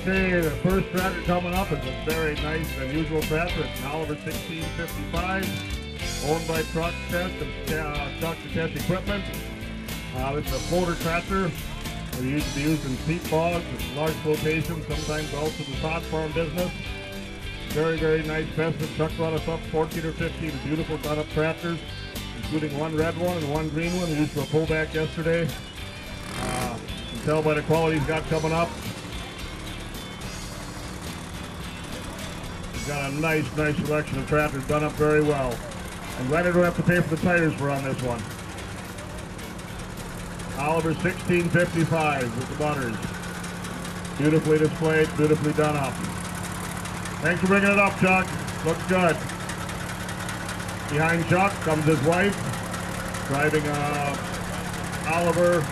Okay, the first tractor coming up is a very nice and unusual tractor. It's an Oliver 1655, owned by Truck Test and Truck to Test Equipment. This is a floater tractor. It used to be used in peat bogs and large flotations, sometimes also the sod farm business. Very, very nice festive. Chuck brought us up 14 or 15 beautiful done-up tractors, including one red one and one green one. We used for a pullback yesterday. You can tell by the quality he's got coming up. He's got a nice selection of tractors done up very well. I'm glad I don't have to pay for the tires for on this one. Oliver 1655 with the butters. Beautifully displayed, beautifully done up. Thanks for bringing it up, Chuck. Looks good. Behind Chuck comes his wife, driving a Oliver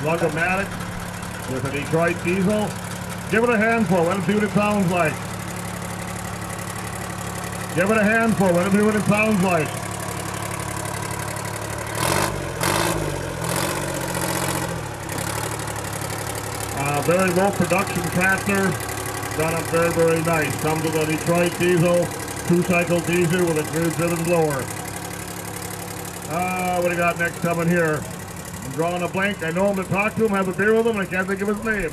Lug-O-Matic with a Detroit diesel. Give it a handful. Let him see what it sounds like. Give it a handful. Let him see what it sounds like. Very low production tractor. Done up very, very nice. Comes with a Detroit diesel, 2-cycle diesel with a driven blower. What do you got next coming here? I'm drawing a blank. I know him to talk to him, have a beer with him, and I can't think of his name.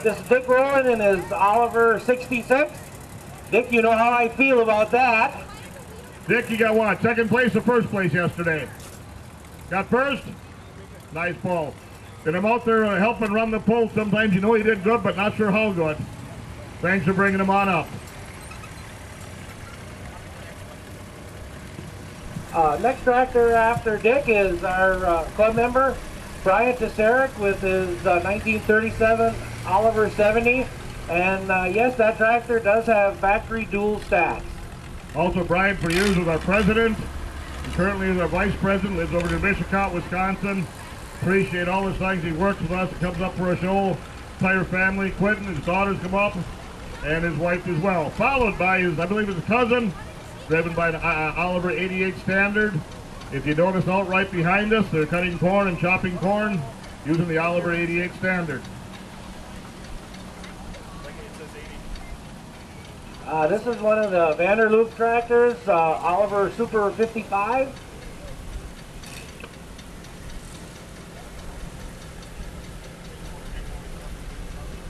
This is Dick Rowan in his Oliver 66. Dick, you know how I feel about that. Dick, you got what? Second place or first place yesterday? Got first? Nice pull. And I'm out there helping run the Poult. Sometimes you know he did good, but not sure how good. Thanks for bringing him on up. Next tractor after Dick is our club member, Bryant Desarick, with his 1937 Oliver 70. And yes, that tractor does have factory dual stacks. Also, Bryant for years was our president. And currently is our vice president, lives over in Bochek, Wisconsin. Appreciate all the things he works with us. He comes up for a show. Entire family, Quentin, his daughters come up, and his wife as well. Followed by his, I believe his cousin, driven by the Oliver 88 Standard. If you notice out right behind us, they're cutting corn and chopping corn using the Oliver 88 Standard. This is one of the Vanderloop tractors, Oliver Super 55.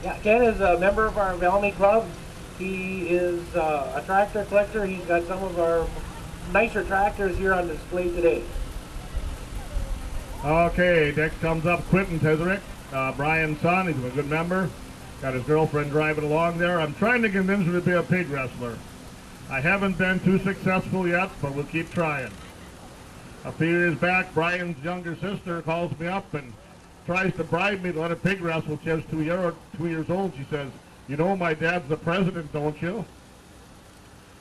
Yeah, Ken is a member of our Valmy club. He is a tractor collector. He's got some of our nicer tractors here on display today. Okay, next comes up Quentin Desarick, Brian's son. He's a good member. Got his girlfriend driving along there. I'm trying to convince her to be a pig wrestler. I haven't been too successful yet, but we'll keep trying. A few years back, Brian's younger sister calls me up and tries to bribe me to let her pig wrestle. She was 2 years old. She says, "You know my dad's the president, don't you?"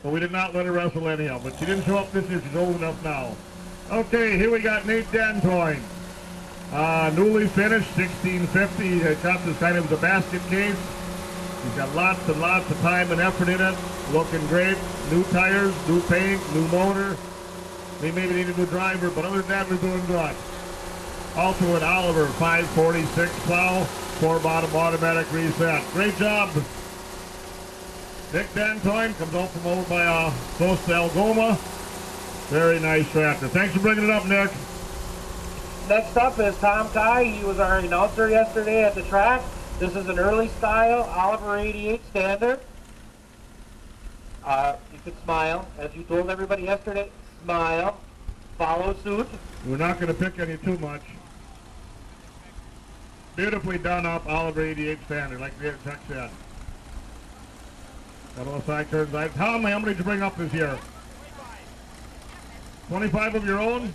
But we did not let her wrestle anyhow. But she didn't show up this year. She's old enough now. Okay, here we got Nate Dantoin. Newly finished, 1650. Got this kind of the basket case. He's got lots and lots of time and effort in it. Looking great. New tires, new paint, new motor. We maybe need a new driver, but other than that, we're doing good. Also an Oliver 546 plow, 4-bottom automatic reset. Great job. Nick Dantoin comes out from over by close to Algoma. Very nice tractor. Thanks for bringing it up, Nick. Next up is Tom Kai. He was our announcer yesterday at the track. This is an early style Oliver 88 Standard. You could smile, as you told everybody yesterday. Smile. Follow suit. We're not going to pick any too much. Beautifully done up Oliver 88 Standard, like Chuck said. Got all side turns. Tom, how many did you bring up this year? 25 of your own?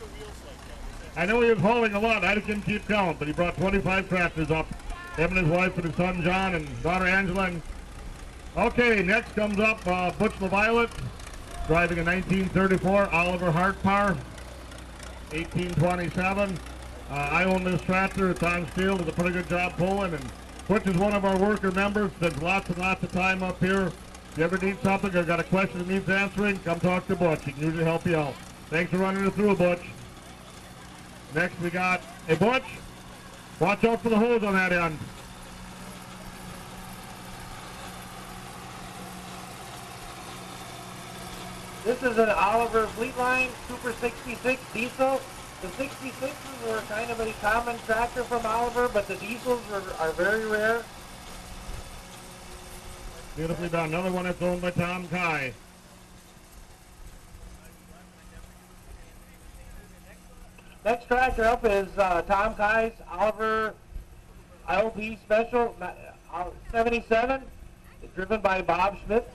I know he was hauling a lot. I didn't keep count, but he brought 25 tractors up. Him and his wife and his son John and daughter Angela. Okay, next comes up Butch LaViolet, driving a 1934 Oliver Hart Power, 1827. I own this tractor. It's on steel. Does a pretty good job pulling. And Butch is one of our worker members. Spends lots and lots of time up here. If you ever need something or got a question that needs answering, come talk to Butch. He can usually help you out. Thanks for running it through, Butch. Next we got, hey Butch, watch out for the hose on that end. This is an Oliver Fleetline Super 66 diesel. The 66s were kind of a common tractor from Oliver, but the diesels are very rare. Beautifully done. Another one that's owned by Tom Kai. Next tractor up is Tom Kai's Oliver LP Special 77. It's driven by Bob Schmidt.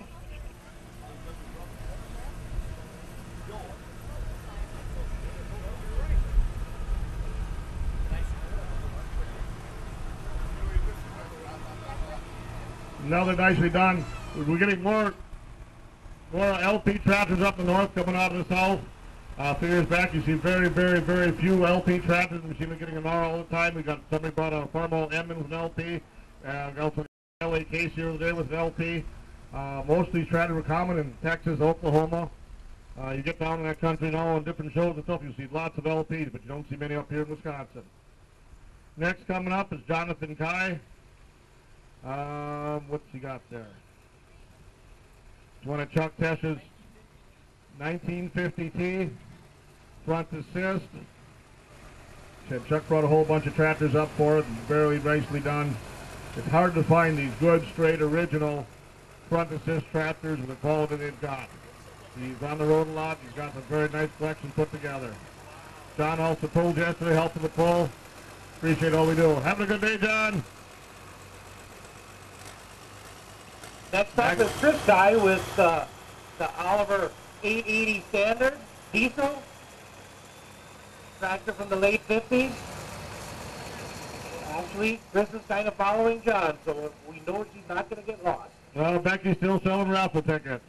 Another nicely done. We're getting more LP tractors up in the north coming out of the south. A few years back, you see very few LP tractors. We seem to be getting them all the time. We got somebody brought a Farmall Edmonds with an LP. Also, LA Case here today with an LP. Most of these tractors are common in Texas, Oklahoma. You get down in that country now on different shows and stuff, you see lots of LPs, but you don't see many up here in Wisconsin. Next coming up is Jonathan Kai. What's he got there? It's one of Chuck Tesch's 1950T front assist. Chuck brought a whole bunch of tractors up for it, very nicely done. It's hard to find these good, straight, original front assist tractors with the quality they've got. He's on the road a lot. He's got a very nice collection put together. John also pulled yesterday, helping the pull. Appreciate all we do. Having a good day, John. Next up is Chris Guy with the Oliver 880 Standard diesel tractor from the late 50s. Actually, Chris is kind of following John, so we know she's not going to get lost. Well, Becky's still selling raffle tickets.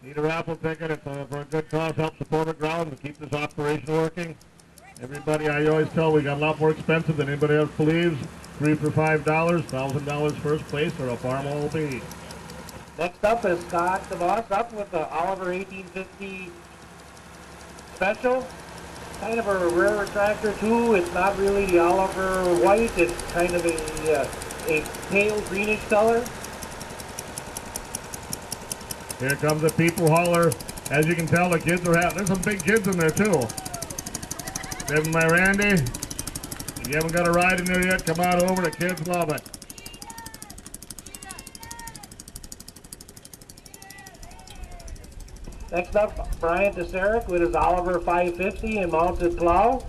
Need a raffle ticket. It's for a good cause. Help support the ground to keep this operation working. Everybody, I always tell, we got a lot more expensive than anybody else believes. 3 for $5, $1,000 first place, or a Farmall will be. Next up is Scott Devos up with the Oliver 1850 Special. Kind of a rare tractor too. It's not really the Oliver white. It's kind of a pale greenish color. Here comes the people hauler. As you can tell, the kids are happy. There's some big kids in there too. Given by Randy. If you haven't got a ride in there yet, come on over. The kids love it. Next up, Bryant Desarick with his Oliver 550 and mounted plow.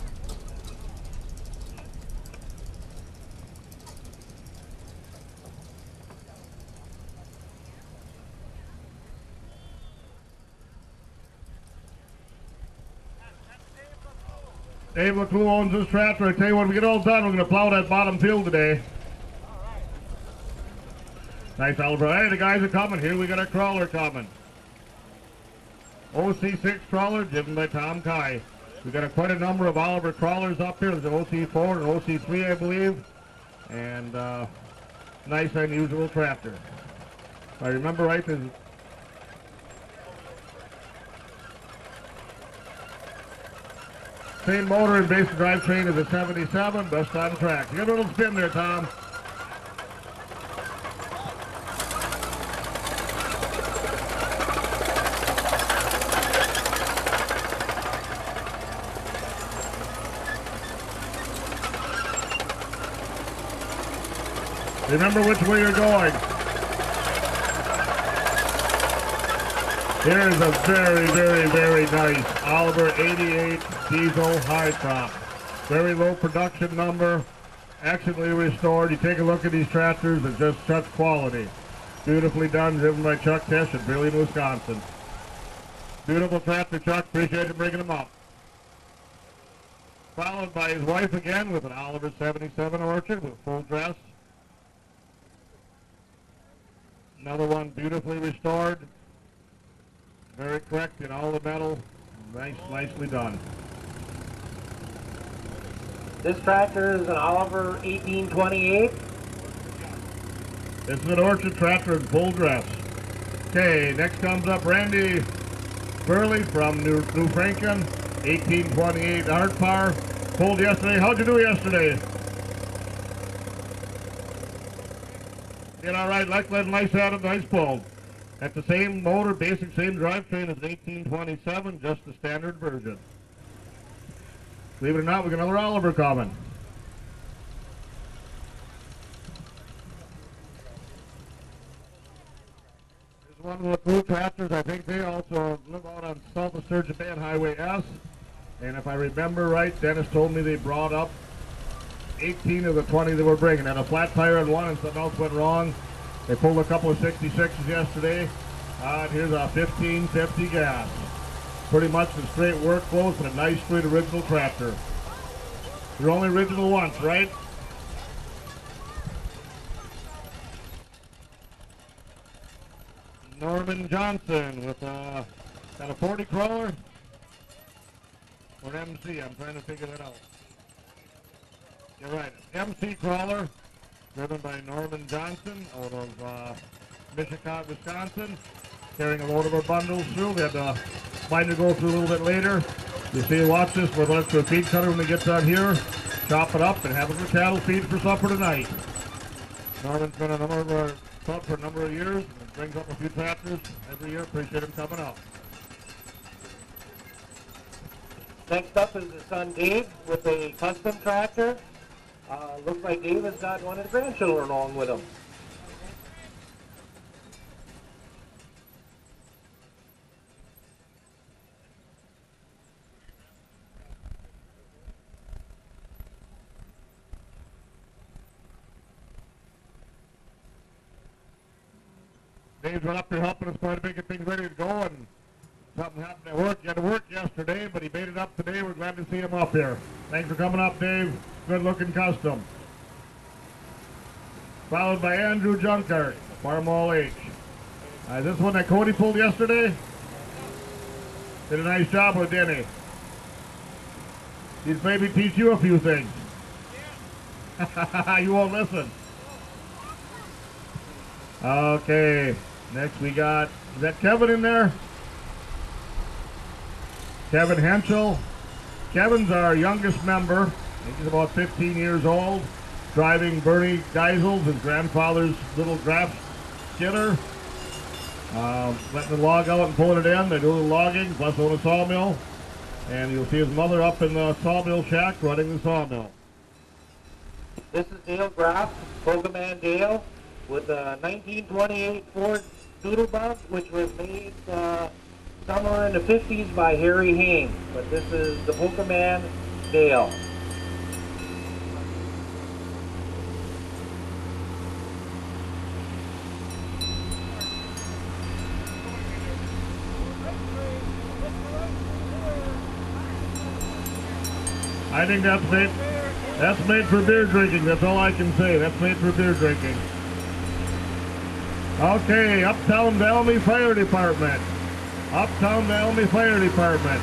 Dave LeClue owns this tractor. I tell you what, when we get all done, we're going to plow that bottom field today. Nice Oliver. Hey, the guys are coming. Here we got a crawler coming. OC6 crawler driven by Tom Kai. We've got quite a number of Oliver crawlers up here. There's an OC4 and an OC3, I believe. And nice, unusual tractor. If I remember right, there's same motor and basic drivetrain as a 77, best on track. You got a little spin there, Tom. Remember which way you're going. Here's a very nice Oliver 88 diesel high top. Very low production number, excellently restored. You take a look at these tractors, it's just such quality. Beautifully done, driven by Chuck Tesch in Billings, Wisconsin. Beautiful tractor, Chuck. Appreciate you bringing them up. Followed by his wife again with an Oliver 77 Orchard with full dress. Another one beautifully restored. Very correct in all the metal. Nicely done. This tractor is an Oliver 1828. This is an Orchard tractor in full dress. Okay, next comes up Randy Burley from New Franklin, 1828 hard power. Pulled yesterday. How'd you do yesterday? Did all right. Nice out of nice pull. That's the same motor, basic same drivetrain as an 1827, just the standard version. Believe it or not, we got another Oliver coming. There's one of the Poult tractors. I think they also live out on south of Sturgeon Bay on Highway S. And if I remember right, Dennis told me they brought up 18 of the 20 they were bringing. Had a flat tire on one and something else went wrong. They pulled a couple of 66s yesterday. And here's a 1550 gas. Pretty much the straight workflows, but a nice straight original tractor. You're only original once, right? Norman Johnson with got a 40 crawler or an MC. I'm trying to figure that out. You're right, MC crawler driven by Norman Johnson out of Michigan, Wisconsin, carrying a load of our bundles through. We had the binder go through a little bit later. You see, watch this. We're going to a feed cutter when it gets on here, chop it up, and have it for cattle feed for supper tonight. Norman's been a number of our club for a number of years and brings up a few tractors every year. Appreciate him coming up. Next up is his son Dave with a custom tractor. Looks like Dave has got one of the grandchildren along with him. Dave's been up there helping us quite a bit, get things ready to go, and something happened at work. He had to work yesterday, but he made it up today. We're glad to see him up here. Thanks for coming up, Dave. Good looking custom. Followed by Andrew Junkart, Farmall H. Is this one that Cody pulled yesterday? Did a nice job with, didn't he? He'd maybe teach you a few things. You won't listen. Okay, next we got, is that Kevin in there? Kevin Henschel. Kevin's our youngest member. I think he's about 15 years old. Driving Bernie Geisel's, his grandfather's little grass skidder. Letting the log out and pulling it in. They do the logging, plus on a sawmill. And you'll see his mother up in the sawmill shack running the sawmill. This is Dale Graff, Pokemon Dale, with a 1928 Ford Doodlebug, which was made somewhere in the 50s by Harry Haynes. But this is the Pokemon Dale. I think that's made for beer drinking. That's all I can say. That's made for beer drinking. Okay, Uptown Valmy Fire Department. Uptown Valmy Fire Department.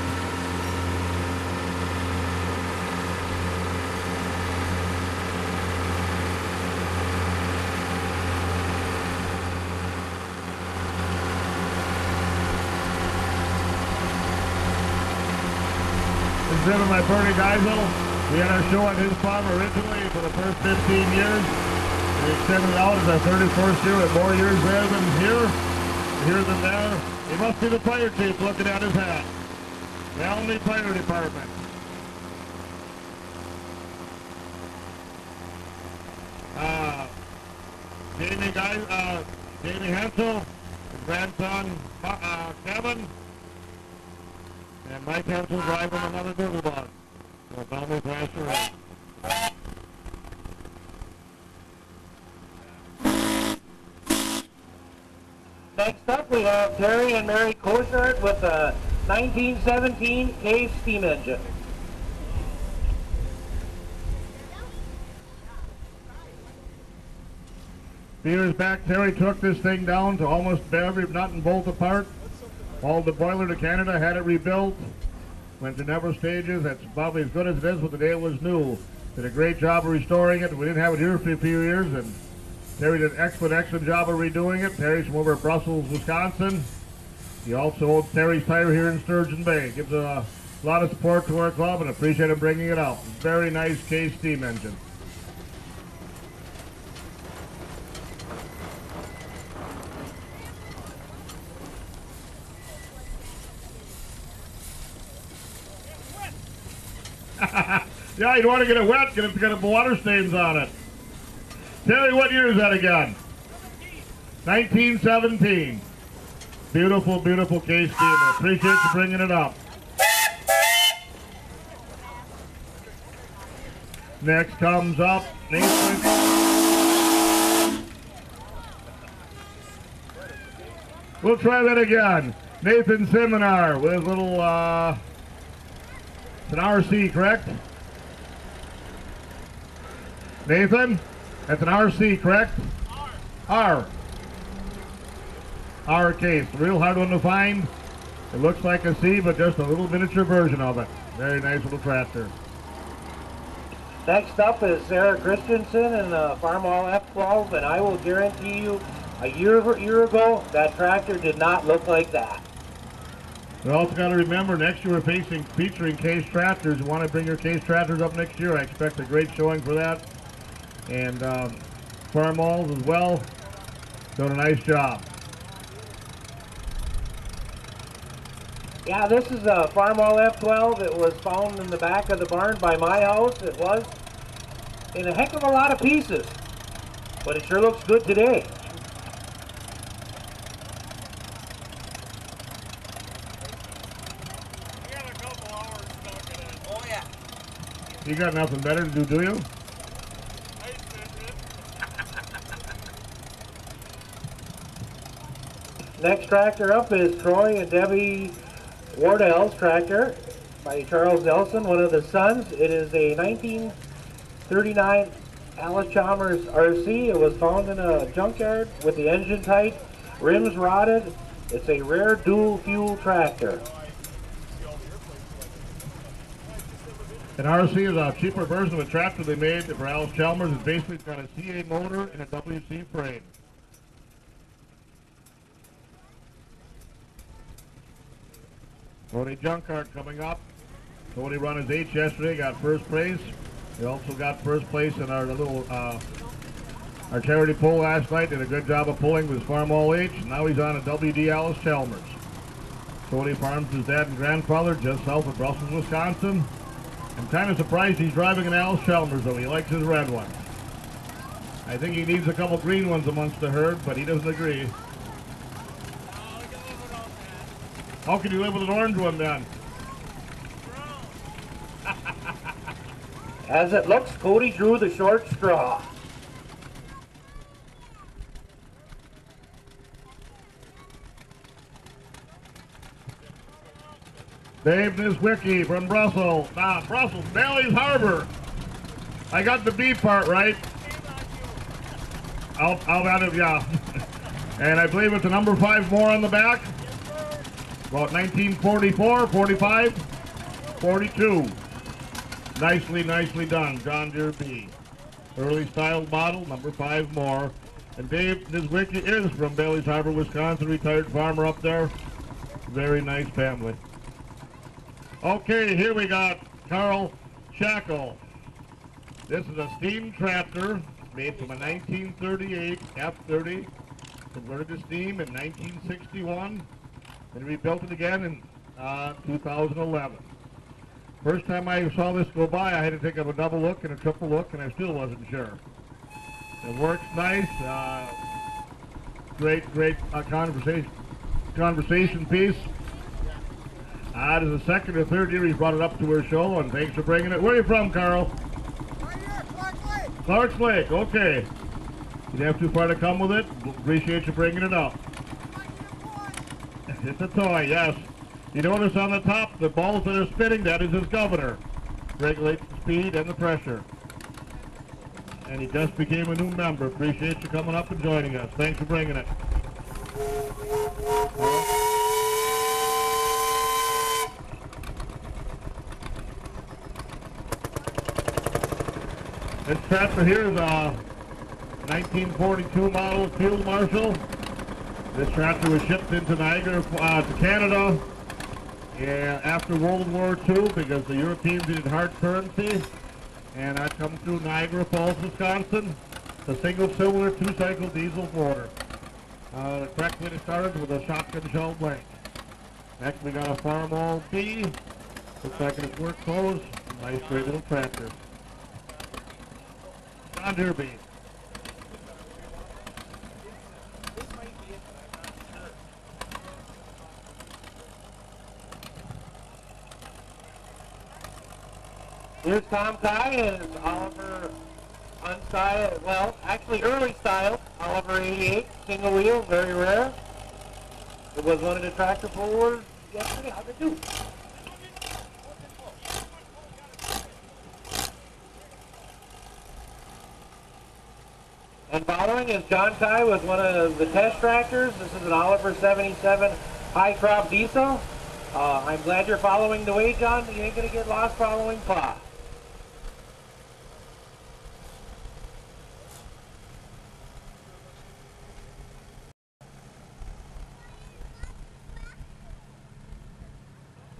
It's driven by Bernie Geisel. We had our show at his farm originally for the first 15 years. We extended it out as our 31st year with more years there than here than there. He must be the fire chief looking at his hat. Valmy Fire Department. Jamie Henschel, his grandson Kevin, and Mike Henschel driving another Doodlebug. So Valmy Thresheree. Next up, we have Terry and Mary Koshart with a 1917 Cave steam engine. A few years back, Terry took this thing down to almost every nut and bolt apart. Hauled the boiler to Canada, had it rebuilt. Went through several stages. That's probably as good as it is, but the day it was new. Did a great job of restoring it. We didn't have it here for a few years, and Terry did an excellent job of redoing it. Terry's from over at Brussels, Wisconsin. He also owns Terry's Tire here in Sturgeon Bay. Gives a lot of support to our club and appreciate him bringing it out. Very nice K steam engine. Yeah, you don't want to get it wet, get a water stains on it. Terry, what year is that again? 1917. Beautiful, beautiful case steamer. Appreciate you bringing it up. Next comes up Nathan. We'll try that again. Nathan Seminar with a little, it's an RC, correct? Nathan? That's an RC, correct? R. R case. Real hard one to find. It looks like a C, but just a little miniature version of it. Very nice little tractor. Next up is Sarah Christensen in the Farmall F12, and I will guarantee you, a year ago, that tractor did not look like that. We also got to remember, next year we're featuring case tractors. You want to bring your case tractors up next year. I expect a great showing for that. And Farmalls as well. Doing a nice job. Yeah, this is a Farmall F12. It was found in the back of the barn by my house. It was in a heck of a lot of pieces, but it sure looks good today. You got nothing better to do you? Next tractor up is Troy and Debbie Wardell's tractor by Charles Nelson, one of the sons. It is a 1939 Alice Chalmers Rc. It was found in a junkyard with the engine tight, rims rotted. It's a rare dual fuel tractor. An RC is a cheaper version of a tractor they made for Alice Chalmers. It's basically got a CA motor and a WC frame. Tony Junkart coming up. Tony run his H yesterday, got first place. He also got first place in our little our charity pull last night. Did a good job of pulling with his Farmall H. Now he's on a WD Alice Chalmers. Tony farms his dad and grandfather just south of Brussels, Wisconsin. I'm kind of surprised he's driving an Alice Chalmers, though. He likes his red one. I think he needs a couple green ones amongst the herd, but he doesn't agree. How can you live with an orange one, then? As it looks, Cody drew the short straw. Dave Niswicki from Brussels. Brussels, Bailey's Harbor. I got the B part right. I'll add it, yeah. And I believe it's a number 5 more on the back. About 1944, 45, 42. Nicely done, John Deere B. Early styled model, number 5 more. And Dave Niswicki is from Bailey's Harbor, Wisconsin, retired farmer up there. Very nice family. Okay, here we got Carl Shackle. This is a steam tractor made from a 1938 F30, converted to steam in 1961, and rebuilt it again in 2011. First time I saw this go by, I had to take a double look and a triple look, and I still wasn't sure. It works nice. Great conversation piece. It is the second or third year he's brought it up to our show, and thanks for bringing it. Where are you from, Carl? Right here, Clark Lake. Clark's Lake, okay. You didn't have too far to come with it. Appreciate you bringing it up. It's a toy, yes. You notice on the top, the balls that are spinning, that is his governor. Regulates the speed and the pressure. And he just became a new member. Appreciate you coming up and joining us. Thanks for bringing it. This tractor here is a 1942 model Field Marshal. This tractor was shipped into Niagara, to Canada after World War II because the Europeans needed hard currency. And that comes through Niagara Falls, Wisconsin. It's a single cylinder, 2-cycle diesel motor. The correct way to start it with a shotgun shell blank. Next we got a Farmall B. Looks like it's work clothes. Nice, great little tractor. John Deere beef. Here's Tom Kai and Oliver unstyled, well, actually early style, Oliver 88, single wheel, very rare. It was one of the tractor pullers yesterday. How'd it do? And following is John Kai with one of the test tractors. This is an Oliver 77 high crop diesel. I'm glad you're following the way, John. You ain't gonna get lost following Pa.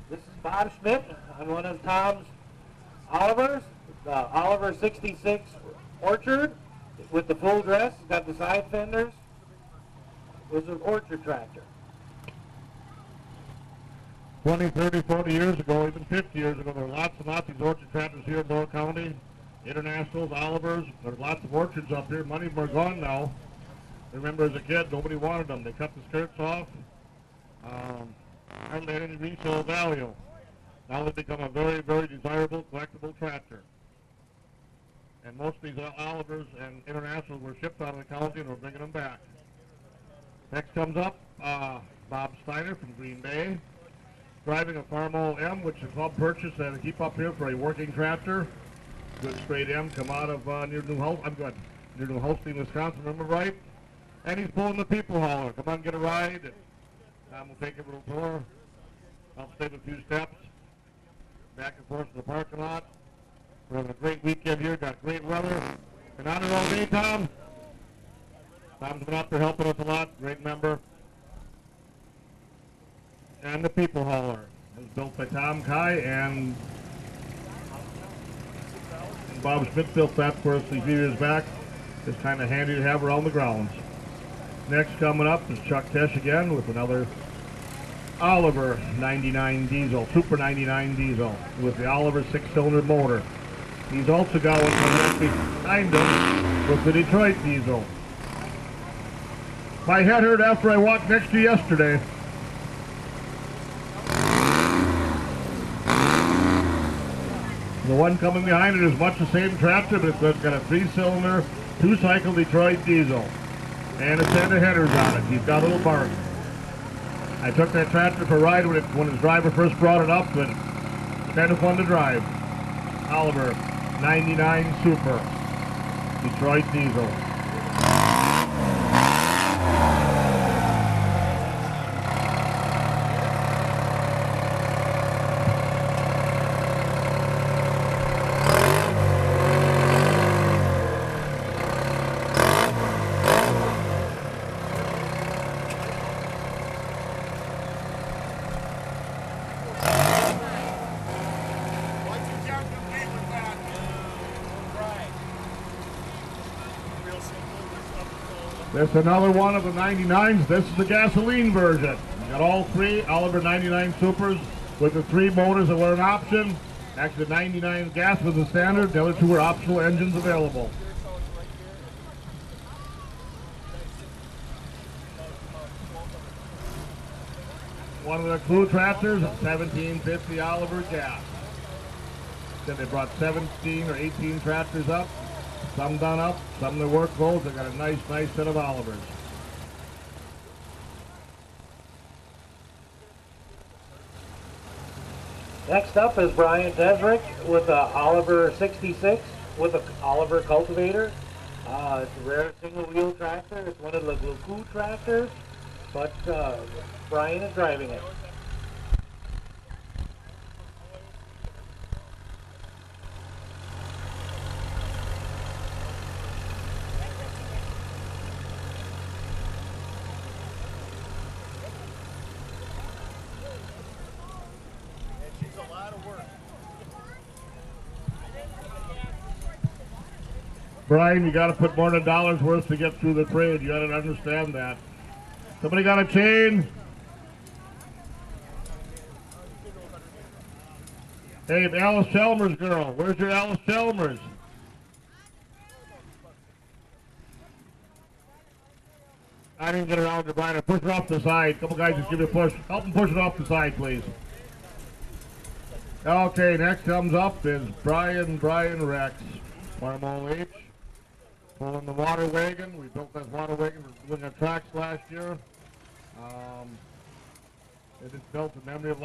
This is Bob Schmidt on one of Tom's Olivers, the Oliver 66 Orchard with the full dress. It's got the side fenders. It was an Orchard tractor. 20, 30, 40 years ago, even 50 years ago, there were lots and lots of these orchard tractors here in Door County. Internationals, Olivers, there's lots of orchards up here. Many of them are gone now. I remember as a kid, nobody wanted them. They cut the skirts off. Hardly had any resale value. Now they've become a very, very desirable, collectible tractor. And most of these Olivers and Internationals were shipped out of the county and we're bringing them back. Next comes up Bob Steiner from Green Bay, driving a Farmall M, which the club purchased and keep up here for a working tractor. Good straight M, come out of near New Holstein, Wisconsin, remember right? And he's pulling the people hauler. Come on, get a ride. And Tom will take a little tour. I'll save a few steps. Back and forth to the parking lot. We're having a great weekend here, got great weather. Been on it all day, Tom. Tom's been out there helping us a lot, great member. And the people hauler is built by Tom Kai and Bob Schmidt built that for us a few years back. It's kind of handy to have around the grounds. Next coming up is Chuck Tesh again with another Oliver 99 diesel, Super 99 diesel with the Oliver 6-cylinder motor. He's also got one directly behind him with the Detroit diesel. My head hurt after I walked next to you yesterday. The one coming behind it is much the same tractor, but it's got a 3-cylinder, 2-cycle Detroit diesel. And a set of headers on it. He's got a little barn. I took that tractor for a ride when his driver first brought it up, and it's kind of fun to drive. Oliver 99 Super Detroit diesel. This is another one of the 99s. This is the gasoline version. You got all three Oliver 99 Supers with the 3 motors that were an option. Actually, the 99 gas was the standard. The other 2 were optional engines available. One of the crew tractors, 1750 Oliver gas. Then they brought 17 or 18 tractors up. Some done up, some that work both. They got a nice set of Olivers. Next up is Bryant Desarick with a Oliver 66 with a Oliver cultivator. It's a rare single wheel tractor. It's one of the Gluku tractors, but Brian is driving it. Brian, you got to put more than $1 worth to get through the trade. You got to understand that. Somebody got a chain? Hey, Alice Chalmers girl, where's your Alice Chalmers? I didn't get around to Brian. Push her off the side. Couple guys just give you a push. Help them push it off the side, please. Okay, next comes up is Brian Rex. Farmall H. Pulling the water wagon. We built that water wagon for doing our tracks last year. It is built in memory of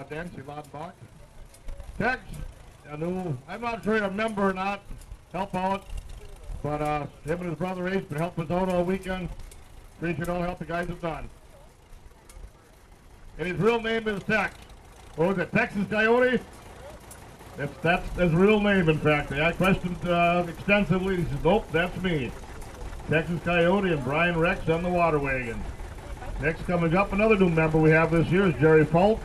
Dancy Lautenbach. Tex, I'm not sure you remember or not, help out, but him and his brother Ace been helping us out all weekend. Appreciate all the help the guys have done. And his real name is Tex. What was it, Texas Coyote? That's his real name, in fact. I questioned extensively. He says, nope, that's me. Texas Coyote and Brian Rex on the water wagon. Next coming up, another new member we have this year is Jerry Poult,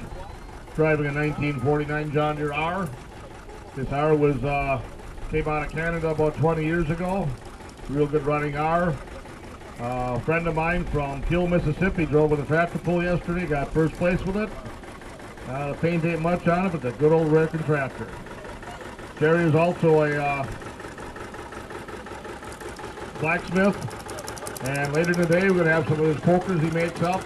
driving a 1949 John Deere R. This R came out of Canada about 20 years ago. Real good running R. A friend of mine from Kiel, Mississippi drove with a tractor pull yesterday, got first place with it. The paint ain't much on it, but the good old American tractor. Jerry is also a blacksmith. And later today, we're going to have some of his pokers he makes up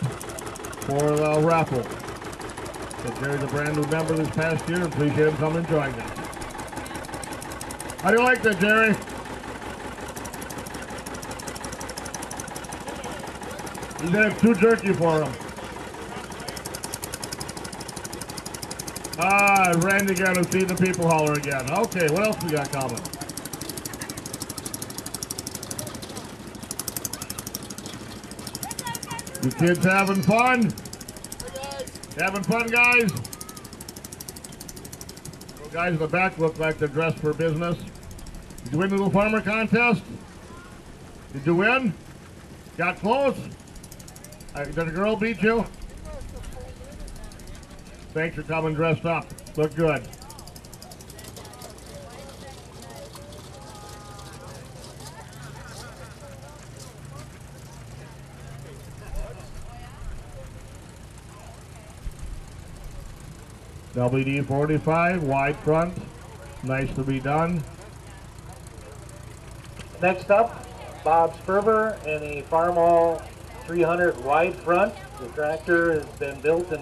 for the raffle. So Jerry's a brand new member this past year. Appreciate him coming and joining us. How do you like that, Jerry? He said it's too jerky for him. Ran again and seen the people holler again. Okay, what else we got coming? You kids having fun? Having fun, guys? Those guys in the back look like they're dressed for business. Did you win the little farmer contest? Did you win? Got close? Did a girl beat you? Thanks for coming dressed up. Look good. WD-45, wide front, nice to be done. Next up, Bob Sperber and a Farmall 300 wide front. The tractor has been built in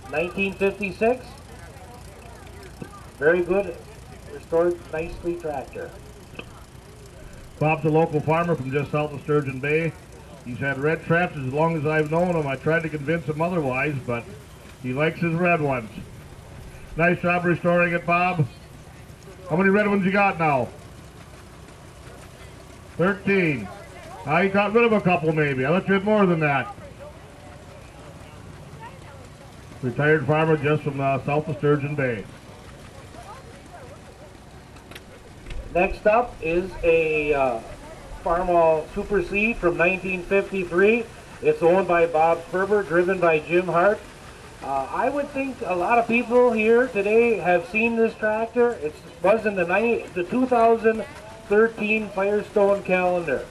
1956. Very good, restored nicely tractor. Bob's a local farmer from just south of Sturgeon Bay. He's had red tractors as long as I've known him. I tried to convince him otherwise, but he likes his red ones. Nice job restoring it, Bob. How many red ones you got now? 13. You got rid of a couple maybe. I thought you had more than that. Retired farmer just from south of Sturgeon Bay. Next up is a Farmall Super C from 1953. It's owned by Bob Sperber, driven by Jim Hart. I would think a lot of people here today have seen this tractor. It was in the 2013 Firestone calendar.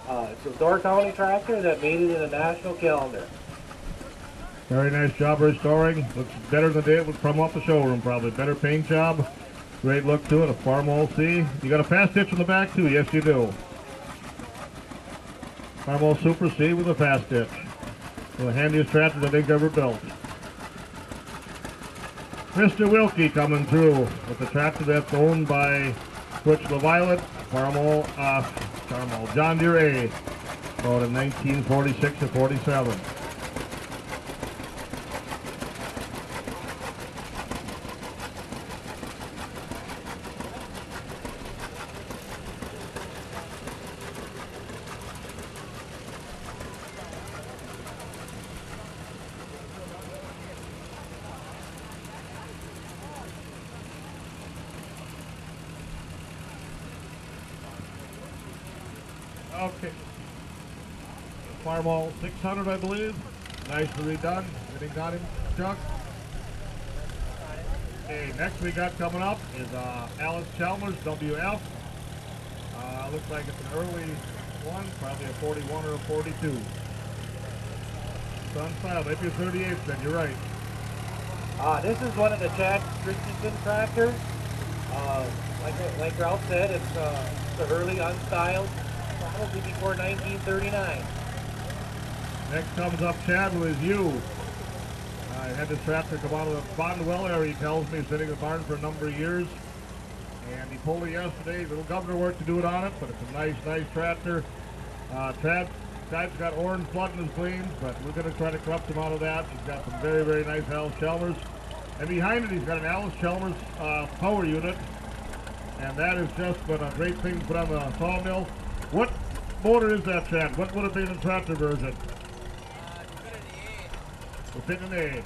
It's a Door County tractor that made it in a national calendar. Very nice job restoring. Looks better than the day it was from off the showroom, probably. Better paint job. Great look to it. A Farmall C. You got a fast hitch in the back too. Yes, you do. Farmall Super C with a fast hitch. One of the handiest tractors I think ever built. Mr. Wilkie coming through with the tractor that's owned by Twitch the Violet, Farmall, John Deere A, about in 1946 to 47. Okay. Farmall 600, I believe. Nicely redone. Everything got him, Chuck? Okay, next we got coming up is Alice Chalmers WF. Looks like it's an early one, probably a 41 or a 42. It's on file, maybe a 38 then, you're right. This is one of the Chad Christensen tractors. Like Ralph said, it's the early unstyled, probably before 1939. Next comes up Chad with his U. I had this tractor come out of the Bondwell area, he tells me, sitting in the barn for a number of years. And he pulled it yesterday. Little governor work to do it on it, but it's a nice tractor. Chad's got orange blood in his veins, but we're going to try to corrupt him out of that. He's got some very nice Alice Chalmers. And behind it, he's got an Alice Chalmers power unit. And that is just been a great thing to put on the sawmill. What motor is that, Chad? What would it be in the tractor version? We'll fit an A.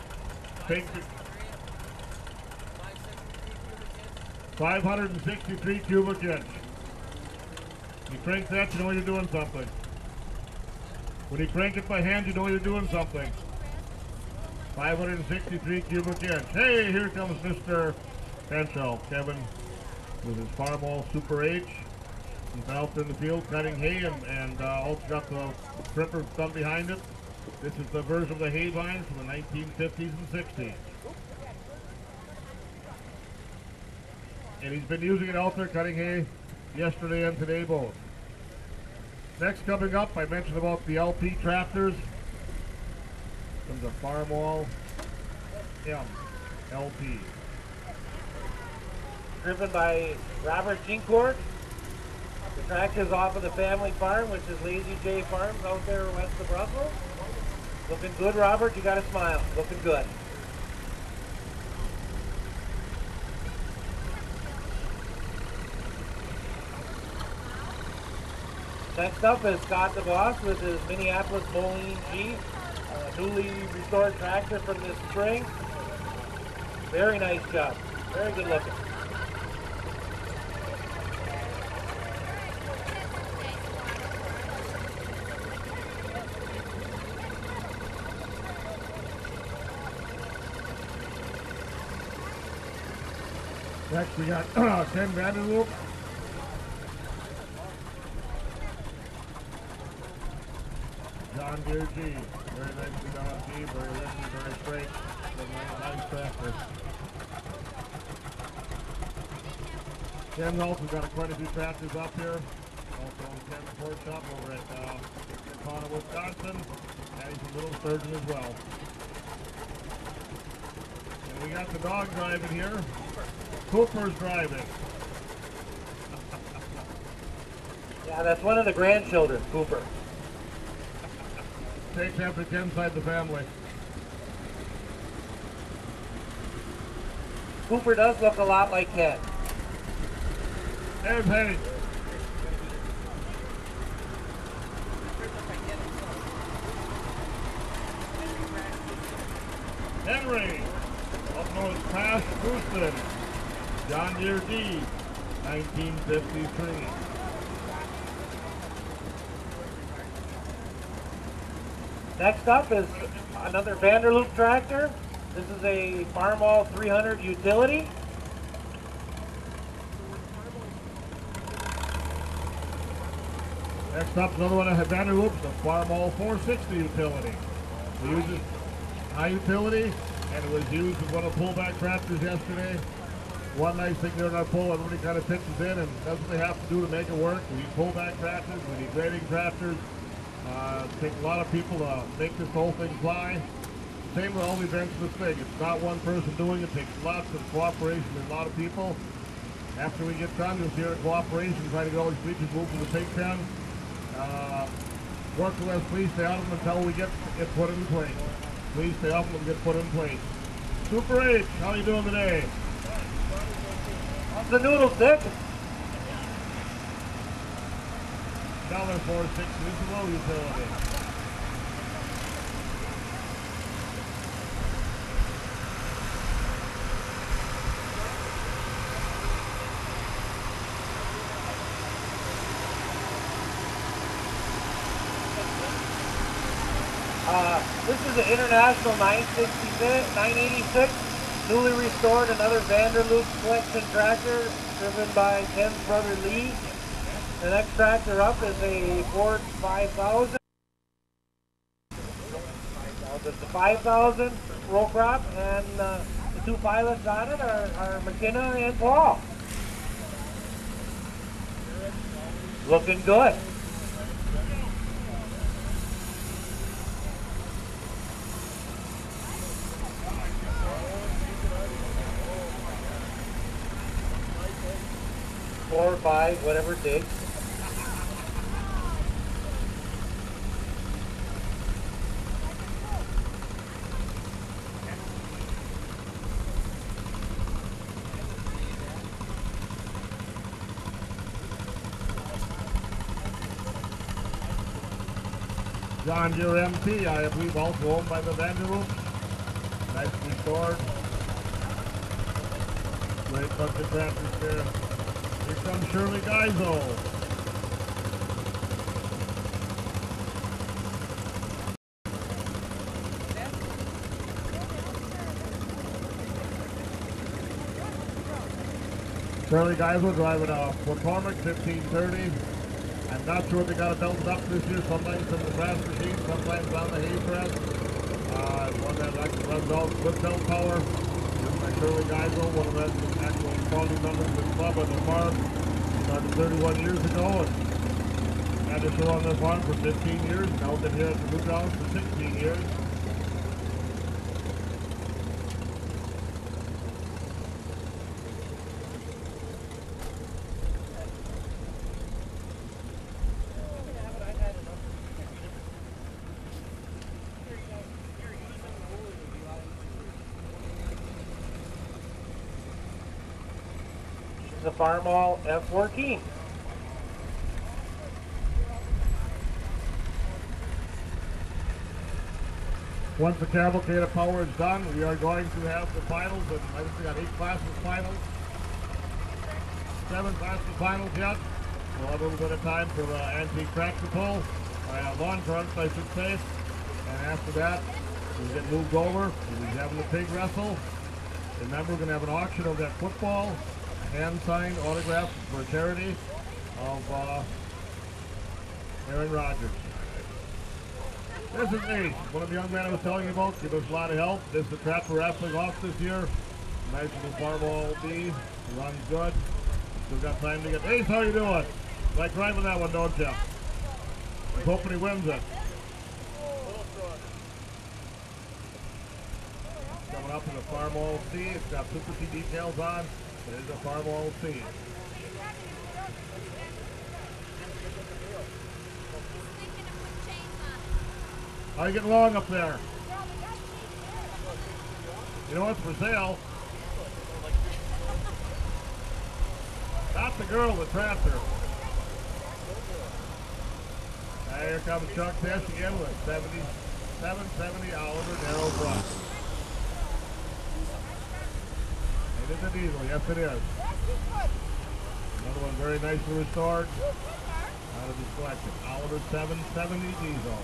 563 cubic inch. You crank that, you know you're doing something. When you crank it by hand, you know you're doing something. 563 cubic inch. Hey, here comes Mr. Henschel, Kevin, with his Farmall Super H. He's out there in the field cutting hay and also got the stripper done behind it. This is the version of the hay vines from the 1950s and 60s. And he's been using it out there cutting hay yesterday and today both. Next coming up, I mentioned about the LP tractors. Comes a Farmall M LP. Driven by Robert Gincourt. The tractor's off of the family farm, which is Lazy J Farms out there west of Brussels. Looking good, Robert. You got a smile. Looking good. Next up is Scott Devos with his Minneapolis Moline G, newly restored tractor from this spring. Very nice job. Very good looking. Next we got Ken Vanderloop. John Deere G. Very nicely done G, very lifty, very straight. Nice tractor. Ken's also got quite a few tractors up here. Also on Ken's Ford shop over at Connor, Wisconsin. And he's a little sturgeon as well. And we got the dog driving here. Cooper's driving. Yeah, that's one of the grandchildren, Cooper. Takes after Ken's side of the family. Cooper does look a lot like Ken. There's Henry. Henry, up north past Houston. John Deere D, 1953. Next up is another Vanderloop tractor. This is a Farmall 300 utility. Next up, another one of Vanderloop's, the Farmall 460 utility. We use it high utility, and it was used as one of the pullback tractors yesterday. One nice thing there in our pull, everybody kind of pitches in and does what they have to do to make it work. We need pullback tractors, we need grading tractors. It takes a lot of people to make this whole thing fly. Same with all the events of this thing. It's not one person doing it. It takes lots of cooperation and a lot of people. After we get done, you'll see our cooperation, trying to get all these bleachers moved to the pig pen. Work with us, please stay out of them until we get it put in place. Please stay off them and get put in place. Super H, how are you doing today? The noodle stick. $4.60 is a low utility. This is an International 986, newly restored, another Vanderloop collection tractor driven by Ken's brother Lee. The next tractor up is a Ford 5000. It's a 5000 roll crop, and two pilots on it are McKenna and Paul. Looking good. Four or five, whatever it takes. John Deere MP, I believe also owned by the Vanderhoof. Nicely stored. Great bunch of tractors there. Here comes Shirley Geiso. Shirley Geiso driving a McCormick 1530. I'm not sure if they got it belted up this year, sometimes from the press machine, sometimes on the hay press. One that actually runs out with belt power. This is my Shirley Geiso, one of the actual founding members of the club on the farm. Started 31 years ago and had this show on the farm for 15 years. Now been here at the Boot House for 16 years. The Farmall F14. Once the Cavalcade of Power is done, we are going to have the finals, and I think we got 8 classes finals. 7 classes finals yet. We'll have a little bit of time for the antique tractor pull, lawn trucks, I should say. And after that, we'll get moved over. We'll be having the pig wrestle. Remember, we're going to have an auction of that football. Hand-signed autograph for charity of Aaron Rodgers. This is Ace, one of the young men I was telling you about. Give us a lot of help. This is the trapper wrestling off this year. Nice little Farmall B. Runs good. Still got time to get. Ace, how you doing? Like driving that one, don't you? I'm hoping he wins it. Coming up in the Farmall C. It's got Super C details on. There's a Farmall C. How you getting along up there? You know what's for sale? Not the girl, the tractor. Here comes Chuck Test again with 770 Oliver narrow front. It is a diesel, yes it is. Another one very nicely restored. Out of his collection. Oliver 770 diesel.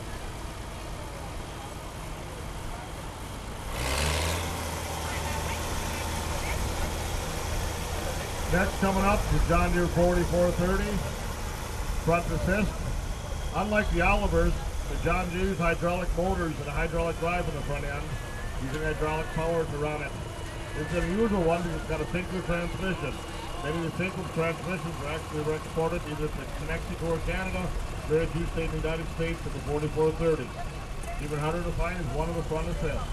Next coming up is John Deere 4430. Front assist. Unlike the Olivers, the John Deere's hydraulic motors and a hydraulic drive in the front end, using hydraulic power to run it. It's an unusual one because it's got a single transmission. Many of the single transmissions are actually exported either to Mexico or Canada. Very few stay in the United States with the 4430. Even harder to find is one of the front assists.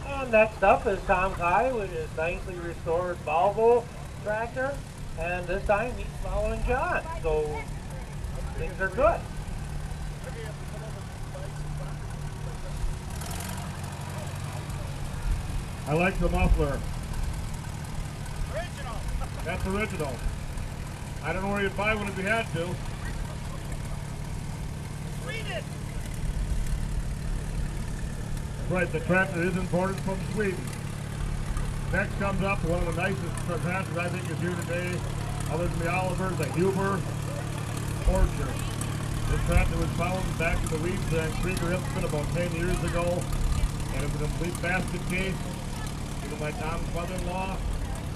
And next up is Tom Kai with his nicely restored Volvo tractor. And this time he's following John. So things are good. I like the muffler. Original. That's original. I don't know where you'd buy one if you had to. Sweden. Right, the tractor is imported from Sweden. Next comes up one of the nicest tractors I think is here today, other than the Olivers, a Huber Orchard. This tractor was found back in the weeds in Krieger Implement about 10 years ago, and it's a complete basket case. Given by Tom's mother-in-law.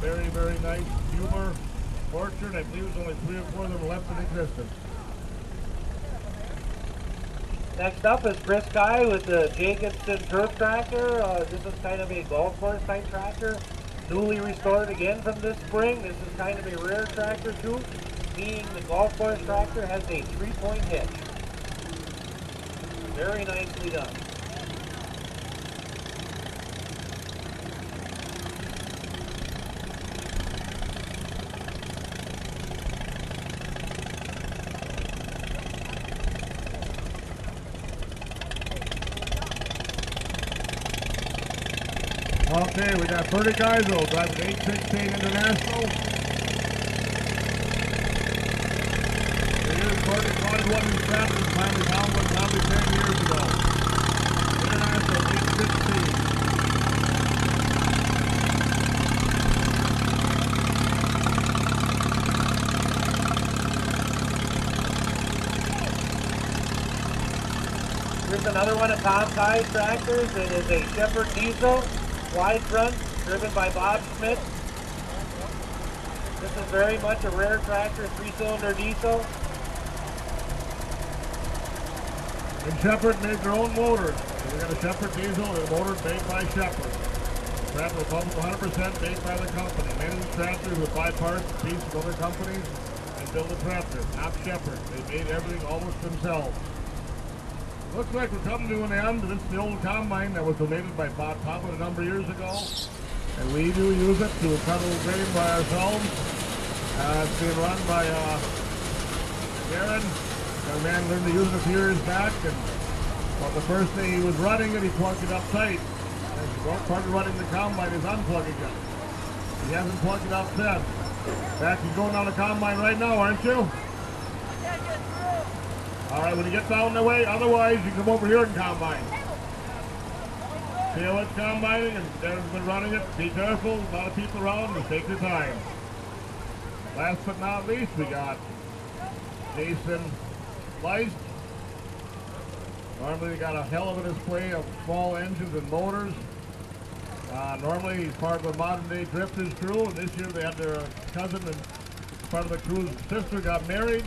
Very, very nice Huber Orchard. I believe there's only 3 or 4 of them left in existence. Next up is Chris Guy with the Jacobson turf tractor. This is kind of a golf course type tractor. Newly restored again from this spring. This is kind of a rare tractor too, meaning the golf course tractor has a 3-point hitch. Very nicely done. Okay, we got 30 guys who will drive an 816 International. They used one in traffic and finally found one probably 10 years ago. International 816. Here's another one of Tom Kai's tractors. It is a Shepherd diesel. Wide front, driven by Bob Schmidt. This is very much a rare tractor, 3-cylinder diesel. And Shepherd made their own motors. So we got a Shepherd diesel and a motor made by Shepherd. The tractor was almost 100% made by the company. Many of these tractors would buy parts and pieces from other companies and build a tractor, not Shepherd. They made everything almost themselves. Looks like we're coming to an end. This is the old combine that was donated by Bob Poult a number of years ago. And we do use it to cuddle grain by ourselves. It's being run by Darren. A man learned to use it a few years back. And well, the first day he was running it, he plugged it up tight. And well, part of running the combine is unplugging it. He hasn't plugged it up since. In fact, he's going down the combine right now, aren't you? All right, when you get down the way, otherwise you come over here and combine. See how it's combining, and Darren's been running it. Be careful, a lot of people around, just take your time. Last but not least, we got Jason Leist. Normally we got a hell of a display of small engines and motors. Normally he's part of the modern day drifters crew, and this year they had their cousin and part of the crew's sister got married.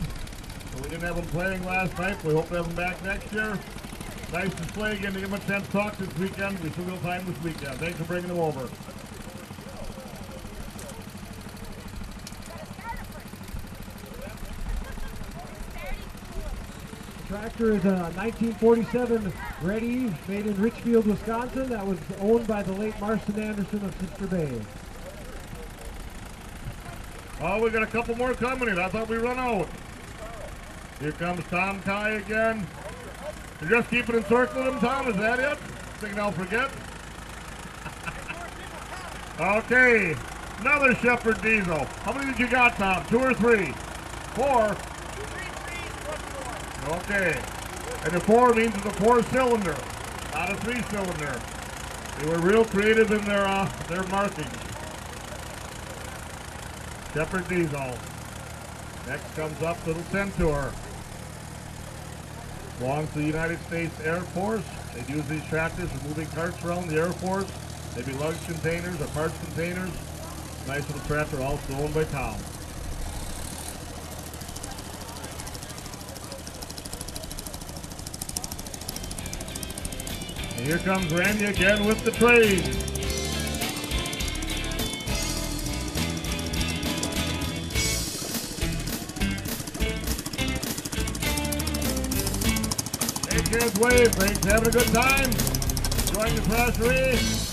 So we didn't have them playing last night. We hope to have them back next year. Nice display again to give them a chance to talk this weekend. We still got time this weekend. Thanks for bringing them over. The tractor is a 1947 Ready, made in Richfield, Wisconsin. That was owned by the late Marston Anderson of Sister Bay. Oh, we got a couple more coming in. I thought we run out. Here comes Tom Kai again. You're just keeping encircling him, Tom? Is that it? Thinking I'll forget? Okay, another Shepherd diesel. How many did you got, Tom? 2 or 3? 4? Okay. And the 4 means it's a 4-cylinder, not a 3-cylinder. They were real creative in their markings. Shepherd diesel. Next comes up Little Centaur. Belongs to the United States Air Force. They'd use these tractors for moving carts around the Air Force. They'd be luggage containers or parts containers. Nice little tractor, also owned by Tom. And here comes Randy again with the trade. Kids wave, thanks, having a good time. Enjoying the Thresheree.